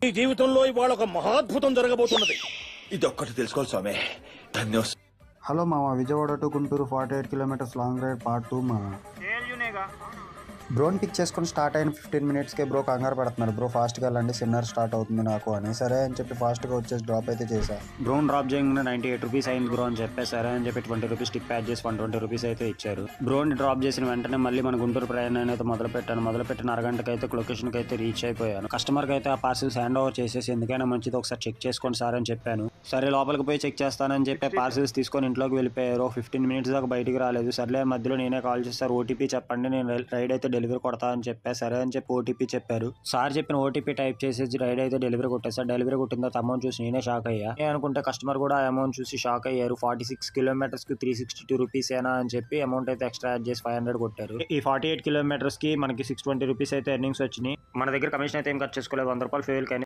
ఈ జీవితంలో ఇవాళ ఒక మహాద్భుతం జరగబోతున్నది. ఇది ఒక్కటి తెలుసుకోవాలి స్వామి. ధన్యోస్. హలో మామ, Vijayawada to Guntur 48 kilometres long ride part 2 మామ. బ్రోని పిక్ చేసుకుని స్టార్ట్ అయిన 15 మినిట్స్కే బ్రో కంగారు పడుతున్నారు. బ్రో ఫాస్ట్గా వెళ్ళండి, సిన్నర్ స్టార్ట్ అవుతుంది నాకు అని. సరే అని చెప్పి ఫాస్ట్గా వచ్చేసి డ్రాప్ అయితే చేశా. బ్రోన్ డ్రాప్ చేయగానే 98 రూపీస్ అయింది బ్రో అని చెప్పి సరే అని చెప్పి 20 రూపీస్ టిప్ యాడ్ చేసి 120 రూపీస్ అయితే ఇచ్చారు. బ్రోని డ్రాప్ చేసిన వెంటనే మళ్ళీ మన గుంటూరు ప్రయాణాన్ని అయితే మొదలుపెట్టిన అరగంటకి అయితే లొకేషన్కి అయితే రీచ్ అయిపోయాను. కస్టమర్కి అయితే ఆ పార్సిల్స్ హ్యాండ్ ఓవర్ చేసేసి ఎందుకైనా మంచిది ఒకసారి చెక్ చేసుకోండి సార్ అని చెప్పాను. సరే లోపలికి పోయి చెక్ చేస్తానని చెప్పి పార్సిల్స్ తీసుకొని ఇంట్లోకి వెళ్ళిపోయారు. 15 మినిట్స్ దాకా బయటికి రాలేదు. సర్లే మధ్యలో నేనే కాల్ చేస్తారు, ఓటీపీ చెప్పండి, నేను రైడ్ అయితే డెలివరీ కొడతా అని చెప్పి సరే అని చెప్పి ఓటీపీ చెప్పారు. సార్ చెప్పిన ఓటీపీ టైప్ చేసేసి రైడ్ అయితే డెలివరీ కొట్టేసారు. డెలివరీ కొట్టిన తర్వాత అమౌంట్ చూసి నేనే షాక్ అయ్యా. అనుకుంటే కస్టమర్ కూడా అమౌంట్ చూసి షాక్ అయ్యారు. 46 కిలోమీటర్స్ కి 362 రూపీస్ ఏనా అని చెప్పి అమౌంట్ అయితే ఎక్స్ట్రా యాడ్ చేసి 500 కొట్టారు. ఈ 48 కిలోమీటర్స్ కి మనకి 620 రూపీస్ అయితే ఎర్నింగ్స్ వచ్చినాయి. మన దగ్గర కమిషన్ అయితే ఏం ఖర్చు చేసుకోలేదు. 100 రూపాయలు ఫెయిల్ కానీ